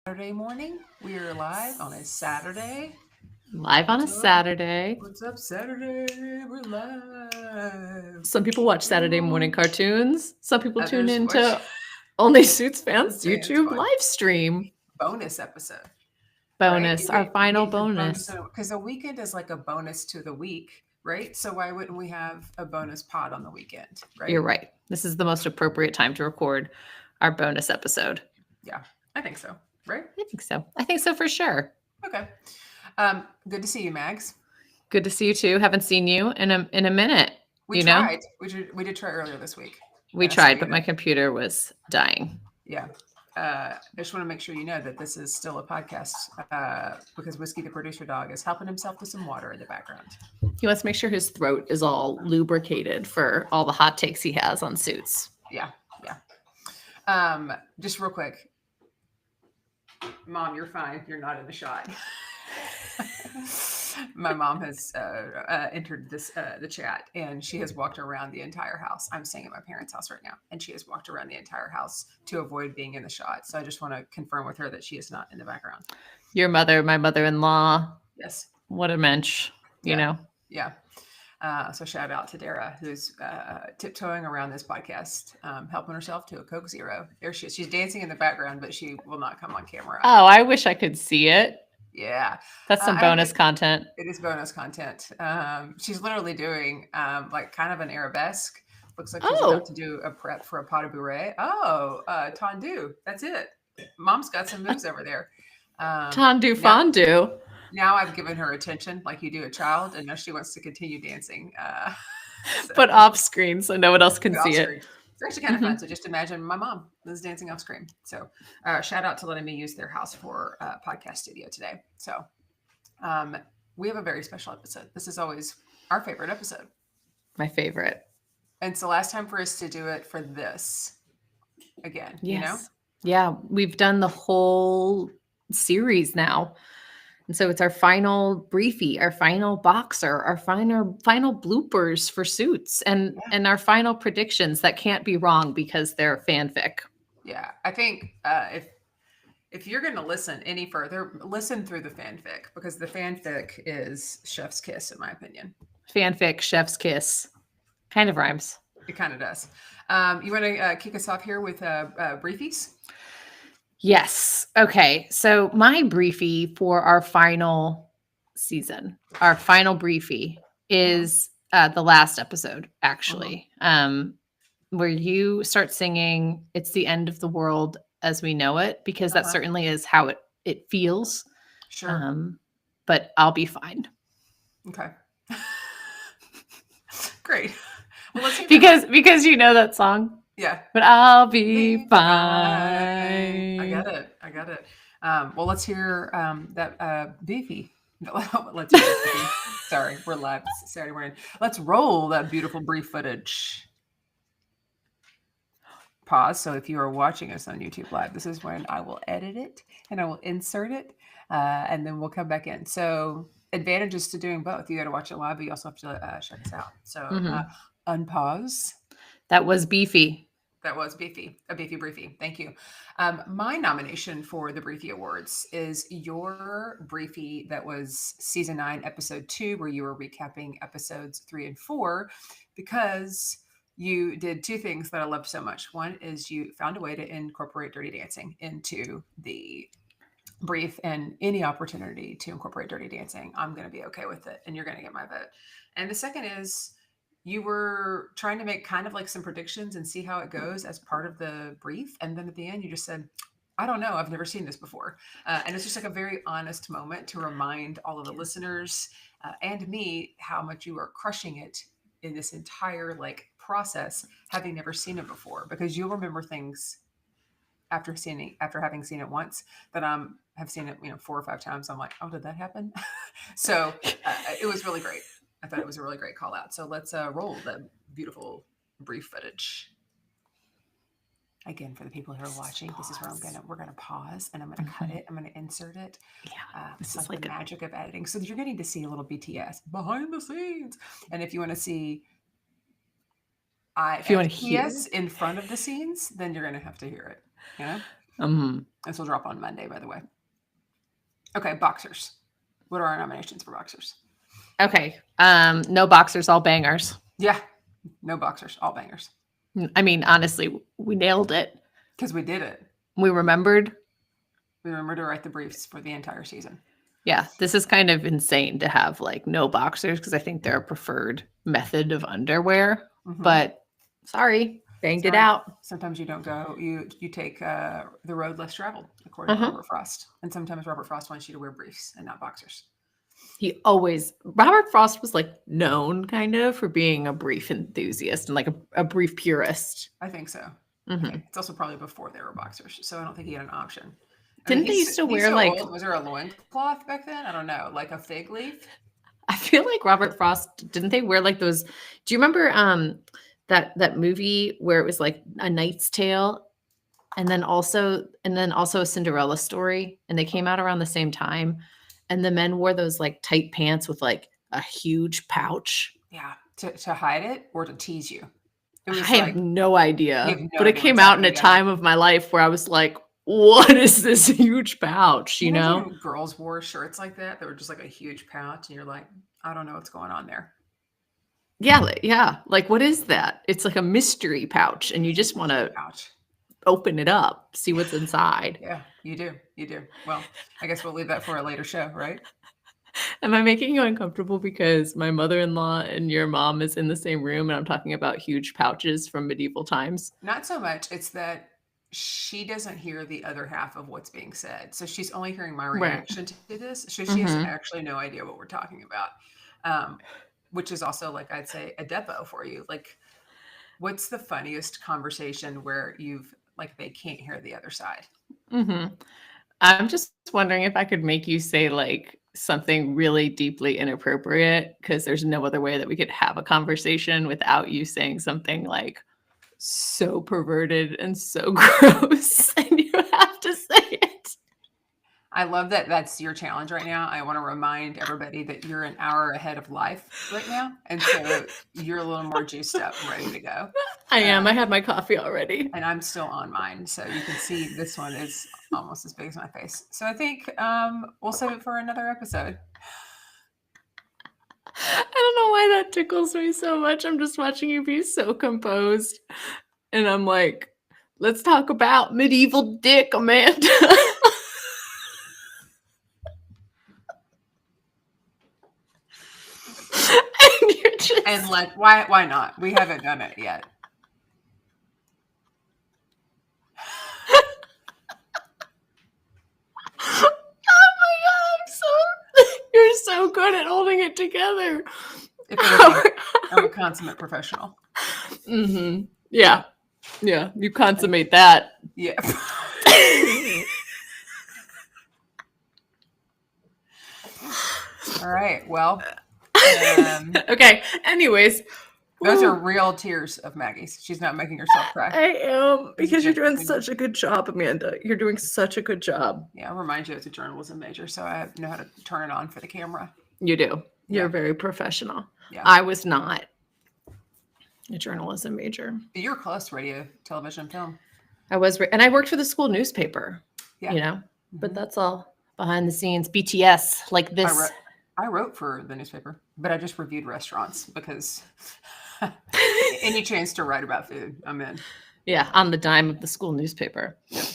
Saturday morning. We are live on a Saturday. Live on What's a up? Saturday. What's up, Saturday? We're live. Some people watch Saturday morning Ooh. cartoons. Some people tune Others watch into Only Suits Suits Fans Fans YouTube live stream. bonus episode, right? Bonus, our We final get the bonus bonus. because a weekend is like a bonus to the week, right? So why wouldn't we have a bonus pod on the weekend, You're right? right. This is the most appropriate time to record our bonus episode. Yeah, I think so, right? I think so. I think so for sure. Okay. Good to see you, Mags. Good to see you too. Haven't seen you in a minute. We You know, tried. We did try earlier this week. we So tried, but my computer was dying. yeah. I just want to make sure you know that this is still a podcast because Whiskey the producer dog is helping himself to some water in the background. He wants to make sure his throat is all lubricated for all the hot takes he has on Suits. Yeah, yeah. Just real quick, Mom, you're fine. You're not in the shot. My mom has entered the chat, and she has walked around the entire house. I'm staying at my parents' house right now, and she has walked around the entire house to avoid being in the shot. So I just want to confirm with her that she is not in the background. Your mother, my mother-in-law. Yes. What a mensch, you know. Yeah. So shout out to Dara, who's tiptoeing around this podcast, helping herself to a Coke Zero. There she is. She's dancing in the background, but she will not come on camera. Oh, I wish I could see it. Yeah. That's some bonus content. It is bonus content. She's literally doing like kind of an arabesque. Looks like she's about to do a prep for a pas de bourrée. Oh, tendu. That's it. Mom's got some moves over there. Tendu fondue. Now I've given her attention like you do a child, and now she wants to continue dancing. But off screen so no one else can see it. It's actually kind of fun. So just imagine my mom is dancing off screen. So shout out to letting me use their house for podcast studio today. So we have a very special episode. This is always our favorite episode. My favorite. And it's the last time for us to do it for this again, you know? Yeah, we've done the whole series now. And so it's our final briefie, our final boxer, our final bloopers for Suits, and our final predictions that can't be wrong because they're fanfic. Yeah, I think if you're going to listen any further, listen through the fanfic because the fanfic is chef's kiss, in my opinion. Fanfic, chef's kiss, kind of rhymes. It kind of does. You want to kick us off here with briefies? Yes. Okay. So my briefie for our final season, our final briefie is the last episode, actually, where you start singing "It's the End of the World as We Know It," because that certainly is how it feels. Sure. But I'll be fine. Okay. Great. Well, let's because you know that song. Yeah. But I'll be fine. I got it. Well, let's hear that beefy. Let's hear that. Sorry, we're live Saturday morning. Let's roll that beautiful brief footage. Pause. So if you are watching us on YouTube Live, this is when I will edit it and I will insert it, and then we'll come back in. So advantages to doing both. You got to watch it live, but you also have to check us out. So unpause. That was beefy. That was beefy. A beefy briefy. Thank you. My nomination for the Briefy Awards is your briefy that was season 9, episode 2, where you were recapping episodes 3 and 4, because you did two things that I loved so much. One is you found a way to incorporate Dirty Dancing into the brief, and any opportunity to incorporate Dirty Dancing, I'm going to be okay with it, and you're going to get my vote. And the second is you were trying to make kind of like some predictions and see how it goes as part of the brief. And then at the end, you just said, I don't know, I've never seen this before. And it's just like a very honest moment to remind all of the listeners and me how much you are crushing it in this entire like process, having never seen it before, because you'll remember things after having seen it once that have seen it 4 or 5 times. I'm like, oh, did that happen? So it was really great. I thought it was a really great call out. So let's roll the beautiful brief footage. Again, for the people who are watching, this is where we're gonna pause and I'm gonna cut it. I'm gonna insert it. Yeah, this is like the magic of editing. So you're getting to see a little BTS behind the scenes. And if you want to see if you want to hear BTS in front of the scenes, then you're gonna have to hear it. Yeah. This will drop on Monday, by the way. Okay, boxers. What are our nominations for boxers? Okay. No boxers, all bangers. Yeah, no boxers, all bangers. I mean, honestly, we nailed it. Because we did it. We remembered. We remember to write the briefs for the entire season. Yeah, this is kind of insane to have like no boxers because I think they're a preferred method of underwear. Mhm. But sorry, banged it Sorry. out. Sometimes you don't go. You take the road less traveled, according to Robert Frost. And sometimes Robert Frost wants you to wear briefs and not boxers. Robert Frost was like known kind of for being a brief enthusiast and like a brief purist. I think so. Mhm. Okay. It's also probably before they were boxers, so I don't think he had an option. Didn't they used to wear like? Old. Was there a loincloth back then? I don't know, like a fig leaf. I feel like Robert Frost, didn't they wear like those? Do you remember that movie where it was like A Knight's Tale and then also a Cinderella story, and they came out around the same time, and the men wore those like tight pants with like a huge pouch. Yeah, to hide it or to tease you. It was I have no idea, but it idea came out in a time of my life where I was like, what is this huge pouch? You know, girls wore shirts like that were just like a huge pouch, and you're like, I don't know what's going on there. Yeah. Like, what is that? It's like a mystery pouch, and you just want to open it up, see what's inside. Yeah, you do. Well, I guess we'll leave that for a later show, right? Am I making you uncomfortable because my mother-in-law and your mom is in the same room and I'm talking about huge pouches from medieval times? Not so much. It's that she doesn't hear the other half of what's being said. So she's only hearing my reaction to this. So she has actually no idea what we're talking about, which is also, like, I'd say a depo for you. Like, what's the funniest conversation where they can't hear the other side? I'm just wondering if I could make you say like something really deeply inappropriate, because there's no other way that we could have a conversation without you saying something like so perverted and so gross, and you have to say it. I love that that's your challenge right now. I want to remind everybody that you're an hour ahead of life right now, and so you're a little more juiced up, ready to go. I am. I had my coffee already. And I'm still on mine, so you can see this one is almost as big as my face. So I think we'll save it for another episode. I don't know why that tickles me so much. I'm just watching you be so composed. And I'm like, let's talk about medieval dick, Amanda. And like, why not? We haven't done it yet. Oh my God, you're so good at holding it together. I'm a consummate professional. Yeah, you consummate that. Yeah. All right. Well. Okay. Anyways, those are real tears of Maggie's. She's not making herself cry. I am, because you're doing such a good job, Amanda. You're doing such a good job. Yeah, I'll remind you it's a journalism major, so I know how to turn it on for the camera. You do. You're very professional. Yeah. I was not a journalism major. You're close, radio, television, film. I was, and I worked for the school newspaper. Yeah. You know, but that's all behind the scenes. BTS, like this. I wrote for the newspaper, but I just reviewed restaurants because any chance to write about food, I'm in. Yeah, on the dime of the school newspaper. Yep.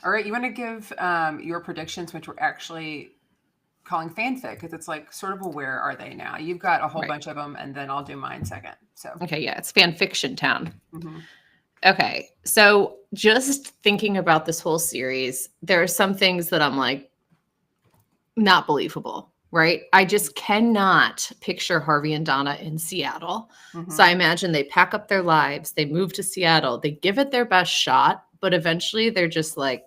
All right, you want to give your predictions, which we're actually calling fanfic, because it's like sort of a where are they now? You've got a whole bunch of them, and then I'll do mine second. So okay, yeah, it's fan fiction town. Okay, so just thinking about this whole series, there are some things that I'm like, not believable. Right? I just cannot picture Harvey and Donna in Seattle. So I imagine they pack up their lives, they move to Seattle, they give it their best shot, but eventually they're just like,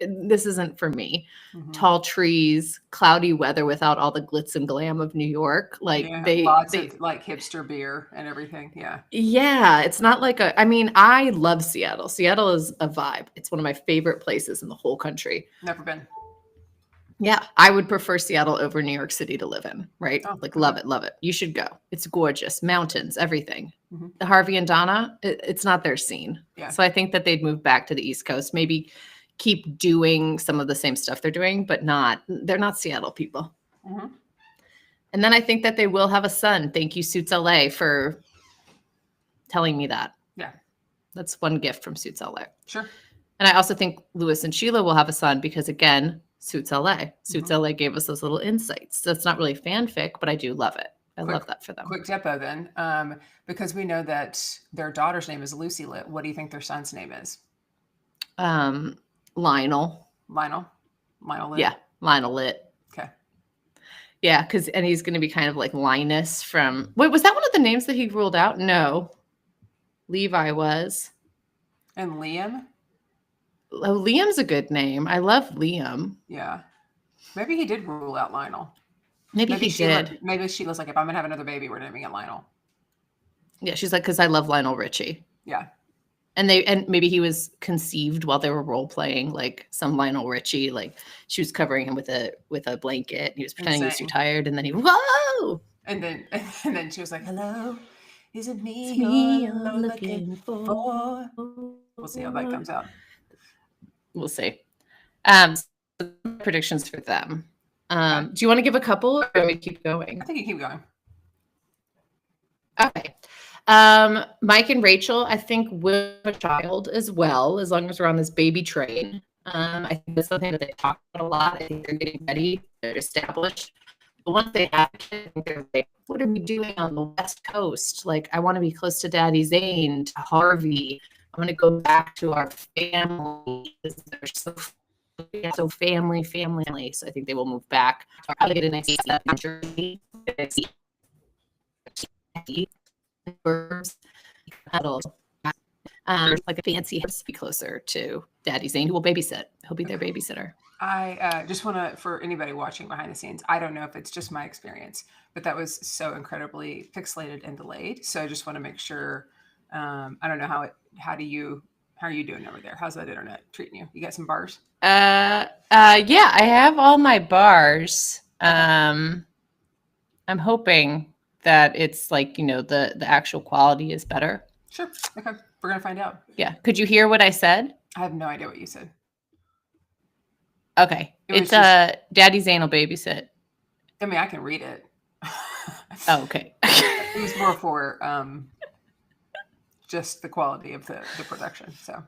this isn't for me. Tall trees, cloudy weather without all the glitz and glam of New York. Like lots of like hipster beer and everything. Yeah. Yeah. It's not like I love Seattle. Seattle is a vibe. It's one of my favorite places in the whole country. Never been. Yeah, I would prefer Seattle over New York City to live in, right? Oh, like, love it. You should go. It's gorgeous. Mountains, everything. The Harvey and Donna, it's not their scene. Yeah. So I think that they'd move back to the East Coast, maybe keep doing some of the same stuff they're doing, but they're not Seattle people. Mm-hmm. And then I think that they will have a son. Thank you, Suits LA, for telling me that. Yeah. That's one gift from Suits LA. Sure. And I also think Louis and Sheila will have a son because, again, Suits LA. Suits LA gave us those little insights. That's not really fanfic, but I do love it. I love that for them. Quick depo then, because we know that their daughter's name is Lucy Lit. What do you think their son's name is? Lionel. Lionel Lit? Yeah, Lionel Lit. Okay. Yeah, and he's going to be kind of like Linus from... Wait, was that one of the names that he ruled out? No. Levi was. And Liam? Oh, Liam's a good name. I love Liam. Yeah. Maybe he did rule out Lionel. Maybe he did. Maybe Sheila's like, if I'm going to have another baby, we're naming it Lionel. Yeah, she's like, because I love Lionel Richie. Yeah. And maybe he was conceived while they were role playing, like some Lionel Richie. Like she was covering him with a blanket. And he was pretending he was too tired, and then whoa! And then she was like, "Hello, is it me? It's me you're looking for?" We'll see how that comes out. We'll see. Predictions for them. Do you want to give a couple, or do we keep going? I think you keep going. Okay. Mike and Rachel, I think, will have a child as well, as long as we're on this baby train. I think that's something that they talk about a lot. I think they're getting ready. They're established. But once they have a kid, I think they're like, what are we doing on the West Coast? Like, I want to be close to Daddy Zane, to Harvey. I want to go back to our family. They're so family. So I think they will move back. I'll probably get a nice Jersey. Like a fancy house to be closer to Daddy Zane, who will babysit. He'll be their babysitter. I just want to, for anybody watching behind the scenes, I don't know if it's just my experience, but that was so incredibly pixelated and delayed. So I just want to make sure. I don't know how are you doing over there? How's that internet treating you? You got some bars? Yeah, I have all my bars. I'm hoping that it's like, the actual quality is better. Sure. Okay. We're going to find out. Yeah. Could you hear what I said? I have no idea what you said. Okay. It's Daddy Zane will babysit. I mean, I can read it. Oh, okay. It was more for just the quality of the production. So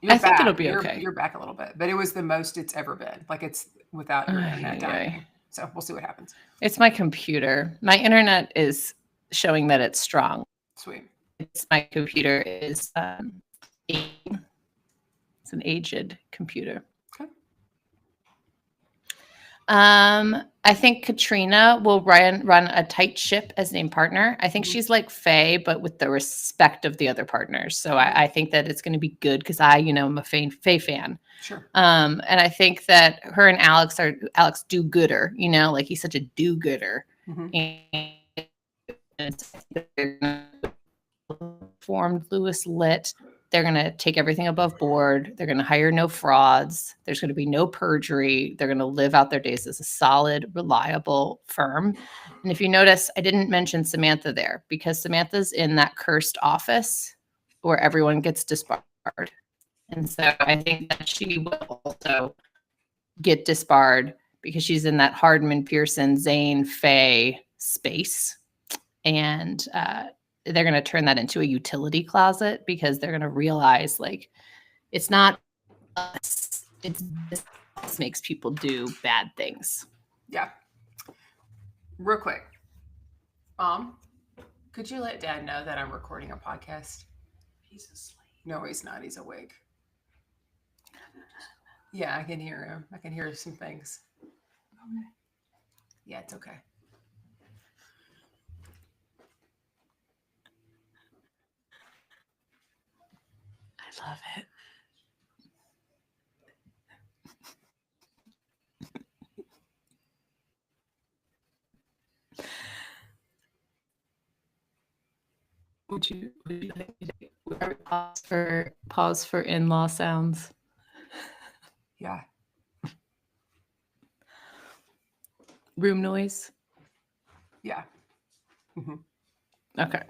I think it'll be okay. You're back a little bit, but it was the most it's ever been. Like it's without your internet dying. So we'll see what happens. It's my computer. My internet is showing that it's strong. Sweet. My computer is it's an aged computer. Okay. I think Katrina will run a tight ship as named partner. I think she's like Faye, but with the respect of the other partners. So I think that it's going to be good because am a Faye fan. Sure. And I think that her and Alex are Alex do-gooder. Like he's such a do-gooder. And formed Louis Lit. They're going to take everything above board. They're going to hire no frauds. There's going to be no perjury. They're going to live out their days as a solid, reliable firm. And if you notice, I didn't mention Samantha there because Samantha's in that cursed office where everyone gets disbarred. And so I think that she will also get disbarred because she's in that Hardman, Pearson, Zane, Faye space. And they're going to turn that into a utility closet because they're going to realize like it's not us, it's this makes people do bad things. Yeah. Real quick, could you let Dad know that I'm recording a podcast? He's asleep. No, he's not. He's awake. Yeah, I can hear him. I can hear some things. Okay. Yeah, it's okay. I love it. Would you like me to pause for in-law sounds? Yeah. Room noise? Yeah. Mm-hmm. Okay.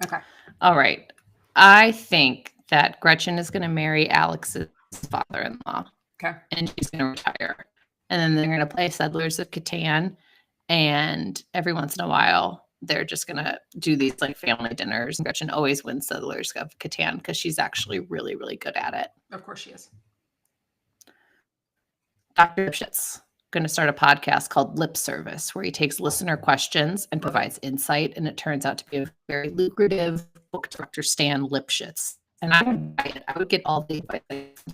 Okay. All right. I think that Gretchen is going to marry Alex's father-in-law, Okay. and she's going to retire. And then they're going to play Settlers of Catan, and every once in a while, they're just going to do these like family dinners. And Gretchen always wins Settlers of Catan because she's actually really, really good at it. Of course she is. Dr. Lipschitz going to start a podcast called Lip Service, where he takes listener questions and provides insight. And it turns out to be a very lucrative book director, Stan Lipschitz. And I would buy it. I would get all the advice.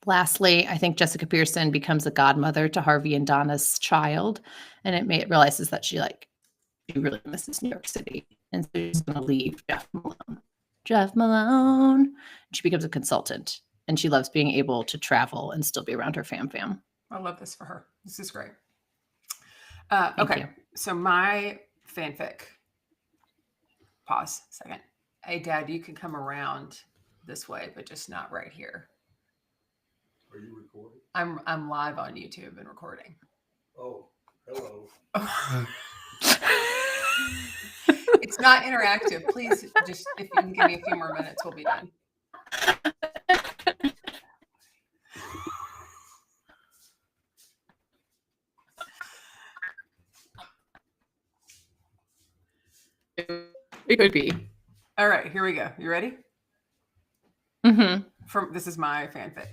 Lastly, I think Jessica Pearson becomes a godmother to Harvey and Donna's child, and it realizes that she really misses New York City, and so she's going to leave Jeff Malone. Jeff Malone. She becomes a consultant, and she loves being able to travel and still be around her fam. I love this for her. This is great. Thank Okay, you. so my fanfic. Pause a second. Hey, Dad, you can come around this way, but just not right here. Are you recording? I'm live on YouTube and recording. Oh, hello. It's not interactive. Please, just if you can give me a few more minutes, we'll be done. It could be. All right, here we go. You ready? Mm-hmm. This is my fanfic.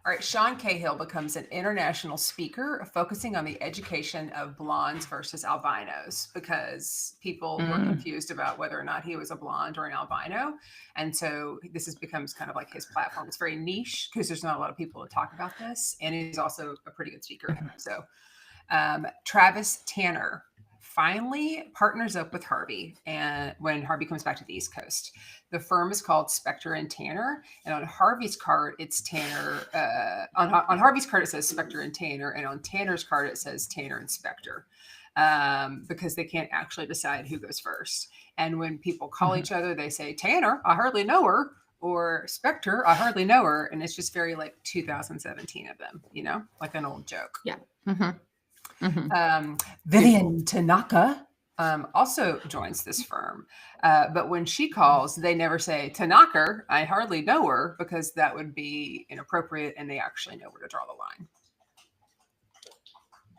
All right, Sean Cahill becomes an international speaker focusing on the education of blondes versus albinos because people were confused about whether or not he was a blonde or an albino. And so becomes kind of like his platform. It's very niche because there's not a lot of people to talk about this. And he's also a pretty good speaker. So Travis Tanner finally partners up with Harvey, and when Harvey comes back to the East Coast, the firm is called Spector and Tanner, and on Harvey's card it's Tanner. On Harvey's card it says Spector and Tanner, and on Tanner's card it says Tanner and Spector, because they can't actually decide who goes first. And when people call each other, they say Tanner, I hardly know her, or Spector, I hardly know her, and it's just very like 2017 of them, like an old joke. Yeah. Mm-hmm. Vivian Tanaka also joins this firm. But when she calls, they never say Tanaka, I hardly know her, because that would be inappropriate and they actually know where to draw the line.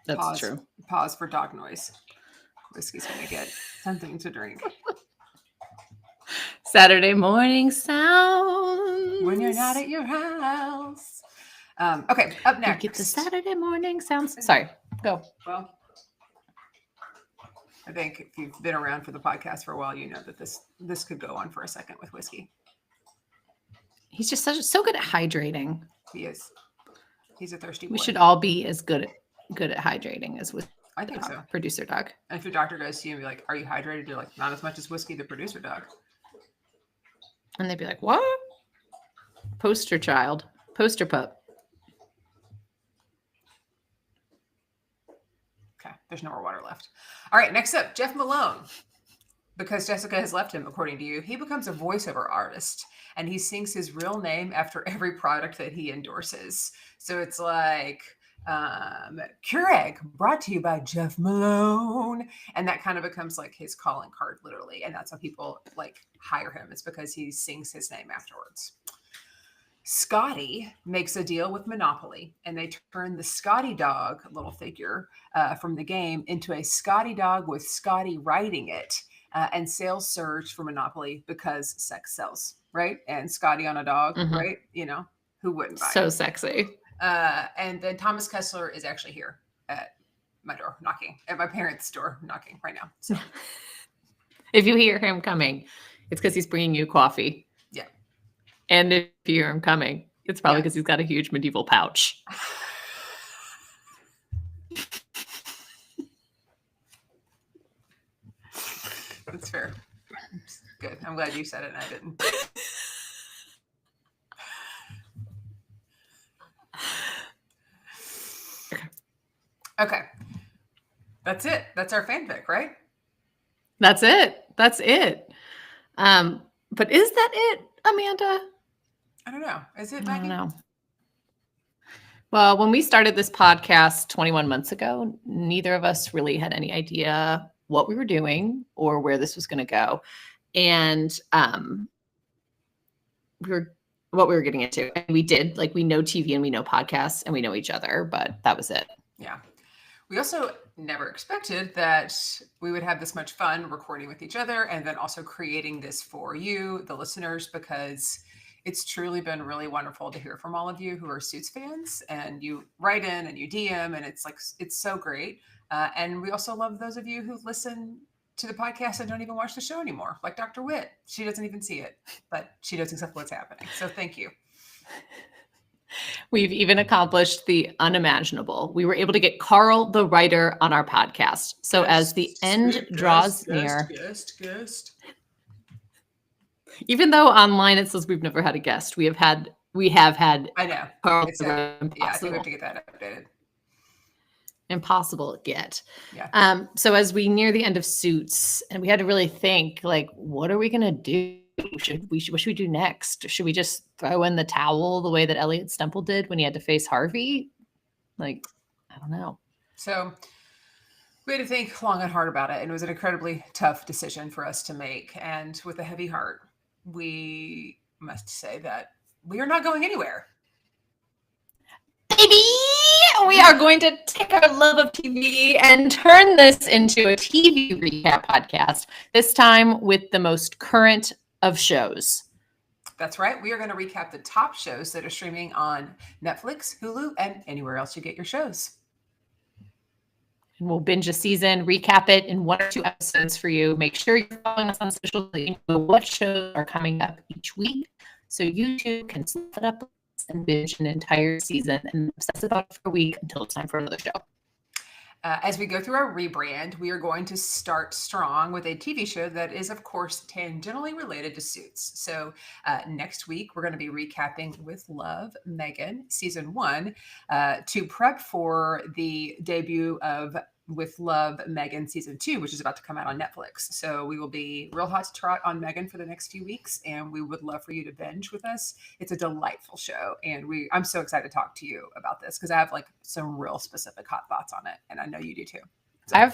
That's true. Pause for dog noise. Whiskey's going to get something to drink. Saturday morning sounds. When you're not at your house. Okay, up next. Get the Saturday morning sounds. Sorry, go. Well, I think if you've been around for the podcast for a while, you know that this could go on for a second with whiskey. He's just so good at hydrating. He is. He's a thirsty boy. We should all be as good at hydrating as with I think so. Producer dog. And if your doctor goes to you and be like, "Are you hydrated?" You're like, "Not as much as whiskey." The producer dog. And they'd be like, "What?" Poster child, poster pup. Okay, there's no more water left. All right, next up, Jeff Malone. Because Jessica has left him, according to you, he becomes a voiceover artist and he sings his real name after every product that he endorses. So it's like Keurig, brought to you by Jeff Malone. And that kind of becomes like his calling card, literally. And that's how people like hire him. It's because he sings his name afterwards. Scotty makes a deal with Monopoly, and they turn the Scotty dog little figure from the game into a Scotty dog with Scotty riding it, and sales surge for Monopoly because sex sells, right? And Scotty on a dog, right? Who wouldn't buy So it? sexy. And then Thomas Kessler is actually here at my door knocking, at my parents' door knocking right now. So if you hear him coming, it's because he's bringing you coffee. yeah. And if you hear him coming, it's probably because he's got a huge medieval pouch. That's fair. Good. I'm glad you said it and I didn't. Okay. That's it. That's our fanfic, right? That's it. But is that it, Amanda? I don't know. Is it, I Maggie? don't know. Well, when we started this podcast 21 months ago, neither of us really had any idea what we were doing or where this was going to go. And what we were getting into. And we did, like, we know TV and we know podcasts and we know each other, but that was it. Yeah. We also never expected that we would have this much fun recording with each other and then also creating this for you, the listeners, because it's truly been really wonderful to hear from all of you who are Suits fans, and you write in and you DM, and it's like, it's so great. And we also love those of you who listen to the podcast and don't even watch the show anymore, like Dr. Witt. She doesn't even see it, but she knows exactly what's happening. So thank you. We've even accomplished the unimaginable. We were able to get Carl, the writer, on our podcast. So as the end draws near, even though online it says we've never had a guest, we have had I know. Carl. It's yeah, I think we have to get that updated. Impossible yet. Yeah. So as we near the end of Suits, and we had to really think, like, what are we gonna do? What should we do next? Should we just throw in the towel the way that Elliot Stemple did when he had to face Harvey? Like, I don't know. So we had to think long and hard about it, and it was an incredibly tough decision for us to make. And with a heavy heart, we must say that we are not going anywhere. Baby, we are going to take our love of TV and turn this into a TV recap podcast, this time with the most current of shows. That's right. We are going to recap the top shows that are streaming on Netflix, Hulu, and anywhere else you get your shows. And we'll binge a season, recap it in 1 or 2 episodes for you. Make sure you're following us on social media. You know what shows are coming up each week, so you too can slip it up and binge an entire season and obsess about it for a week until it's time for another show. As we go through our rebrand, we are going to start strong with a TV show that is, of course, tangentially related to Suits. So next week, we're going to be recapping With Love, Megan, season 1, to prep for the debut of With Love, Megan, season 2, which is about to come out on Netflix. So we will be real hot to trot on Megan for the next few weeks, and we would love for you to binge with us. It's a delightful show, and I'm so excited to talk to you about this because I have like some real specific hot thoughts on it, and I know you do too. So.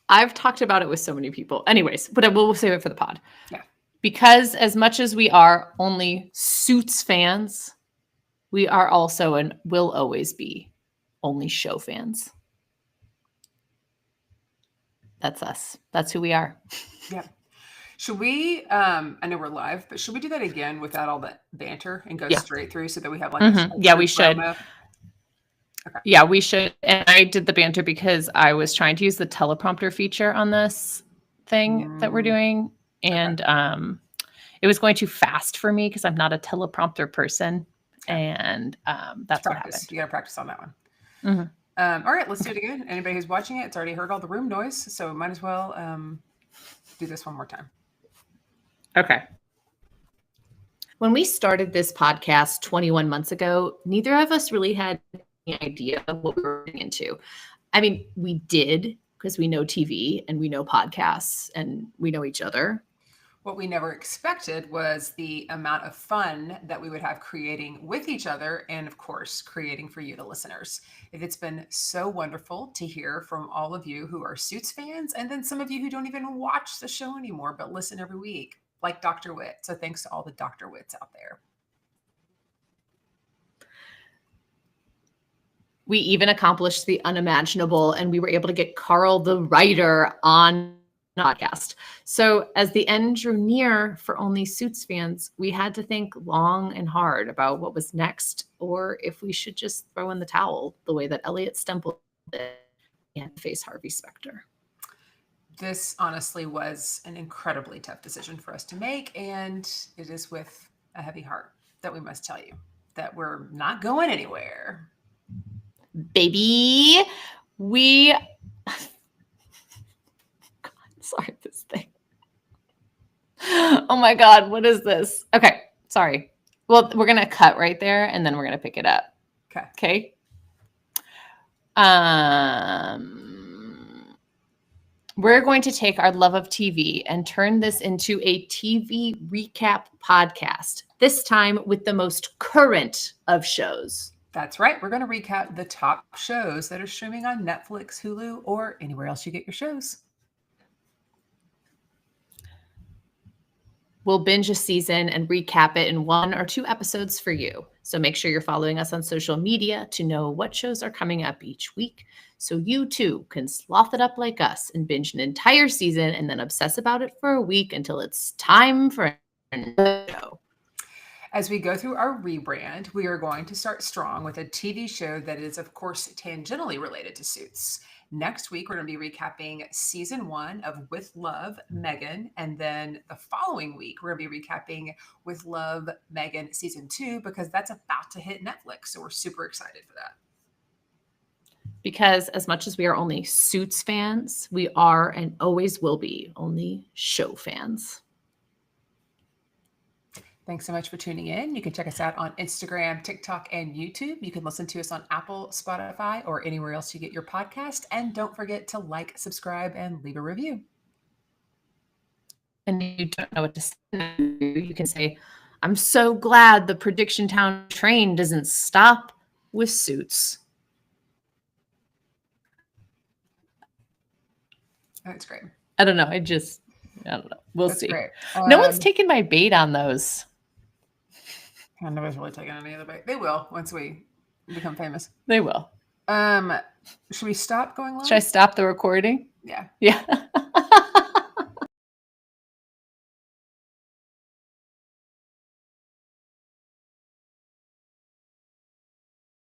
I've talked about it with so many people. Anyways, but we'll save it for the pod. Yeah. Because as much as we are only Suits fans, we are also and will always be only show fans. That's us. That's who we are. Yeah. Should we, I know we're live, but should we do that again without all the banter and go straight through so that we have like, yeah, we should. Promo? Okay. Yeah, we should. And I did the banter because I was trying to use the teleprompter feature on this thing that we're doing. And it was going too fast for me because I'm not a teleprompter person. And that's what happened. You got to practice on that one. Mm-hmm. All right, let's do it again. Anybody who's watching it, it's already heard all the room noise, so might as well do this one more time. Okay. When we started this podcast 21 months ago, neither of us really had any idea of what we were getting into. I mean, we did because we know TV and we know podcasts and we know each other. What we never expected was the amount of fun that we would have creating with each other and, of course, creating for you, the listeners. It's been so wonderful to hear from all of you who are Suits fans and then some of you who don't even watch the show anymore but listen every week, like Dr. Witt. So thanks to all the Dr. Witts out there. We even accomplished the unimaginable, and we were able to get Carl, the writer, on podcast. So as the end drew near for only Suits fans, we had to think long and hard about what was next, or if we should just throw in the towel the way that Elliot Stemple did and face Harvey Specter. This honestly was an incredibly tough decision for us to make, and it is with a heavy heart that we must tell you that we're not going anywhere. Baby, we... Sorry, this thing. Oh my God, what is this? Okay, sorry. Well, we're going to cut right there and then we're going to pick it up. Okay. We're going to take our love of TV and turn this into a TV recap podcast, this time with the most current of shows. That's right. We're going to recap the top shows that are streaming on Netflix, Hulu, or anywhere else you get your shows. We'll binge a season and recap it in 1 or 2 episodes for you. So make sure you're following us on social media to know what shows are coming up each week, so you too can sloth it up like us and binge an entire season and then obsess about it for a week until it's time for another show. As we go through our rebrand, we are going to start strong with a TV show that is, of course, tangentially related to Suits. Next week, we're going to be recapping season 1 of With Love, Megan. And then the following week, we're going to be recapping With Love, Megan season 2, because that's about to hit Netflix. So we're super excited for that. Because as much as we are only Suits fans, we are and always will be only show fans. Thanks so much for tuning in. You can check us out on Instagram, TikTok, and YouTube. You can listen to us on Apple, Spotify, or anywhere else you get your podcast. And don't forget to like, subscribe, and leave a review. And you don't know what to say, you can say, I'm so glad the Prediction Town train doesn't stop with Suits. That's great. I don't know. I don't know. We'll That's see. great. No one's taken my bait on those. Nobody's really taking any other bait. They will once we become famous. They will. Should we stop going live? Should I stop the recording? Yeah. Yeah.